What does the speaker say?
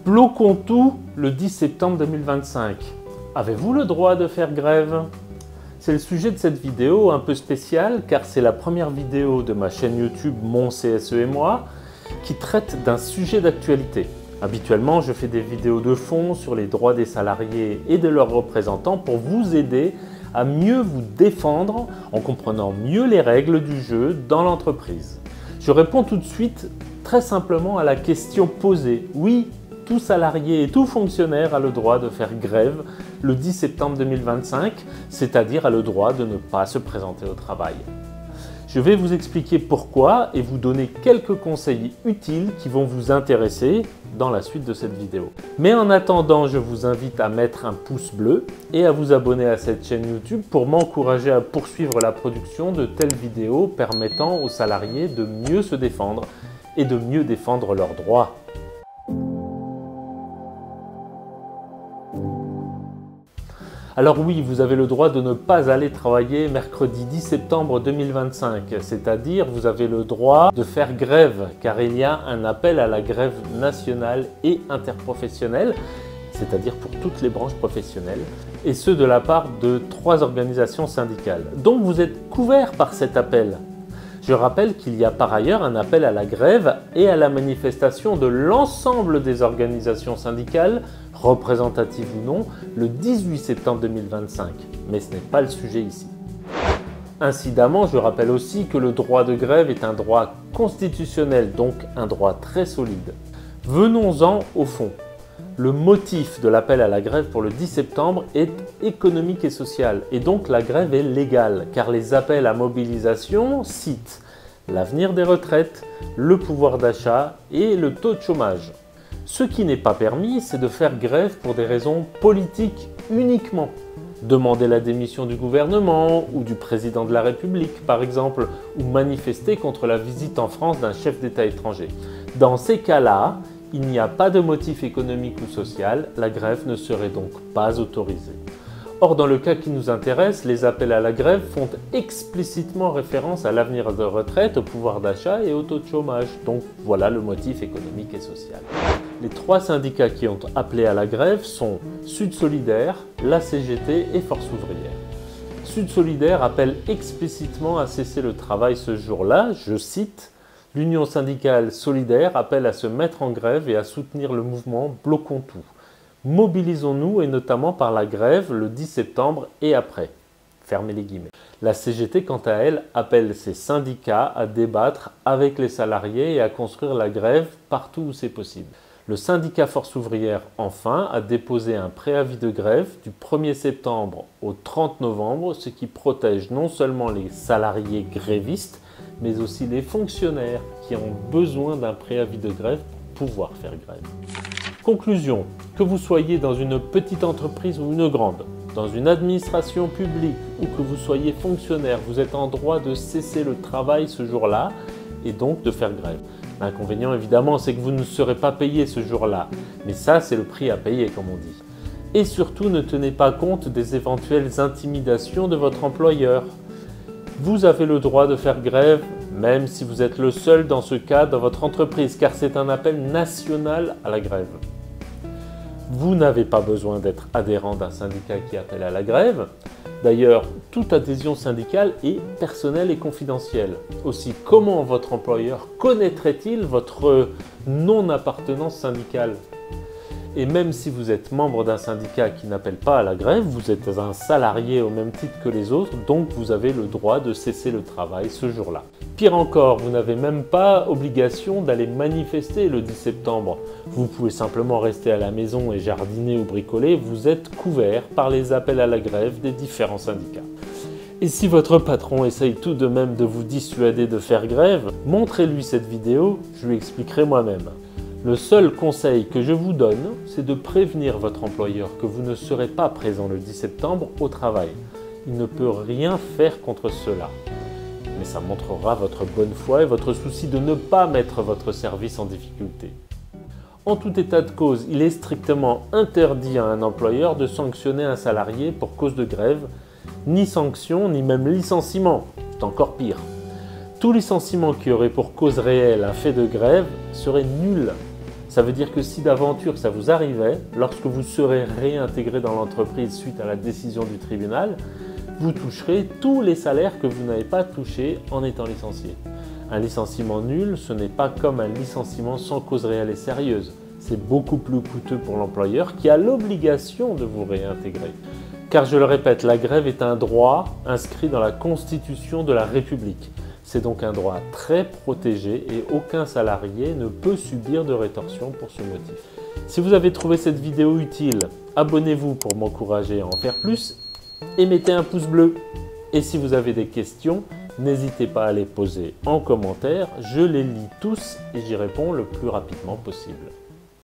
Bloquons tout le 10 septembre 2025. Avez-vous le droit de faire grève? C'est le sujet de cette vidéo un peu spéciale car c'est la première vidéo de ma chaîne YouTube Mon CSE et moi qui traite d'un sujet d'actualité. Habituellement, je fais des vidéos de fond sur les droits des salariés et de leurs représentants pour vous aider à mieux vous défendre en comprenant mieux les règles du jeu dans l'entreprise. Je réponds tout de suite très simplement à la question posée. Oui, tout salarié et tout fonctionnaire a le droit de faire grève le 10 septembre 2025, c'est-à-dire a le droit de ne pas se présenter au travail. Je vais vous expliquer pourquoi et vous donner quelques conseils utiles qui vont vous intéresser dans la suite de cette vidéo. Mais en attendant, je vous invite à mettre un pouce bleu et à vous abonner à cette chaîne YouTube pour m'encourager à poursuivre la production de telles vidéos permettant aux salariés de mieux se défendre et de mieux défendre leurs droits. Alors oui, vous avez le droit de ne pas aller travailler mercredi 10 septembre 2025, c'est-à-dire vous avez le droit de faire grève, car il y a un appel à la grève nationale et interprofessionnelle, c'est-à-dire pour toutes les branches professionnelles, et ce de la part de 3 organisations syndicales. Donc vous êtes couverts par cet appel. Je rappelle qu'il y a par ailleurs un appel à la grève et à la manifestation de l'ensemble des organisations syndicales, représentatives ou non, le 18 septembre 2025. Mais ce n'est pas le sujet ici. Incidemment, je rappelle aussi que le droit de grève est un droit constitutionnel, donc un droit très solide. Venons-en au fond. Le motif de l'appel à la grève pour le 10 septembre est économique et social, et donc la grève est légale, car les appels à mobilisation citent l'avenir des retraites, le pouvoir d'achat et le taux de chômage. Ce qui n'est pas permis, c'est de faire grève pour des raisons politiques uniquement. Demander la démission du gouvernement ou du président de la République, par exemple, ou manifester contre la visite en France d'un chef d'État étranger. Dans ces cas-là, il n'y a pas de motif économique ou social, la grève ne serait donc pas autorisée. Or, dans le cas qui nous intéresse, les appels à la grève font explicitement référence à l'avenir de retraite, au pouvoir d'achat et au taux de chômage. Donc voilà le motif économique et social. Les 3 syndicats qui ont appelé à la grève sont Sud Solidaire, la CGT et Force Ouvrière. Sud Solidaire appelle explicitement à cesser le travail ce jour-là, je cite, « L'Union syndicale solidaire appelle à se mettre en grève et à soutenir le mouvement Bloquons tout. Mobilisons-nous et notamment par la grève le 10 septembre et après. » Fermez les guillemets. La CGT, quant à elle, appelle ses syndicats à débattre avec les salariés et à construire la grève partout où c'est possible. Le syndicat Force Ouvrière, enfin, a déposé un préavis de grève du 1er septembre au 30 novembre, ce qui protège non seulement les salariés grévistes, mais aussi les fonctionnaires qui ont besoin d'un préavis de grève pour pouvoir faire grève. Conclusion, que vous soyez dans une petite entreprise ou une grande, dans une administration publique ou que vous soyez fonctionnaire, vous êtes en droit de cesser le travail ce jour-là et donc de faire grève. L'inconvénient évidemment, c'est que vous ne serez pas payé ce jour-là, mais ça c'est le prix à payer comme on dit. Et surtout, ne tenez pas compte des éventuelles intimidations de votre employeur. Vous avez le droit de faire grève, même si vous êtes le seul dans ce cas dans votre entreprise, car c'est un appel national à la grève. Vous n'avez pas besoin d'être adhérent d'un syndicat qui appelle à la grève. D'ailleurs, toute adhésion syndicale est personnelle et confidentielle. Aussi, comment votre employeur connaîtrait-il votre non-appartenance syndicale ? Et même si vous êtes membre d'un syndicat qui n'appelle pas à la grève, vous êtes un salarié au même titre que les autres, donc vous avez le droit de cesser le travail ce jour-là. Pire encore, vous n'avez même pas obligation d'aller manifester le 10 septembre. Vous pouvez simplement rester à la maison et jardiner ou bricoler, vous êtes couvert par les appels à la grève des différents syndicats. Et si votre patron essaye tout de même de vous dissuader de faire grève, montrez-lui cette vidéo, je lui expliquerai moi-même. Le seul conseil que je vous donne, c'est de prévenir votre employeur que vous ne serez pas présent le 10 septembre au travail. Il ne peut rien faire contre cela. Mais ça montrera votre bonne foi et votre souci de ne pas mettre votre service en difficulté. En tout état de cause, il est strictement interdit à un employeur de sanctionner un salarié pour cause de grève, ni sanction, ni même licenciement. C'est encore pire. Tout licenciement qui aurait pour cause réelle un fait de grève serait nul. Ça veut dire que si d'aventure ça vous arrivait, lorsque vous serez réintégré dans l'entreprise suite à la décision du tribunal, vous toucherez tous les salaires que vous n'avez pas touchés en étant licencié. Un licenciement nul, ce n'est pas comme un licenciement sans cause réelle et sérieuse. C'est beaucoup plus coûteux pour l'employeur qui a l'obligation de vous réintégrer. Car je le répète, la grève est un droit inscrit dans la Constitution de la République. C'est donc un droit très protégé et aucun salarié ne peut subir de rétorsion pour ce motif. Si vous avez trouvé cette vidéo utile, abonnez-vous pour m'encourager à en faire plus et mettez un pouce bleu. Et si vous avez des questions, n'hésitez pas à les poser en commentaire, je les lis tous et j'y réponds le plus rapidement possible.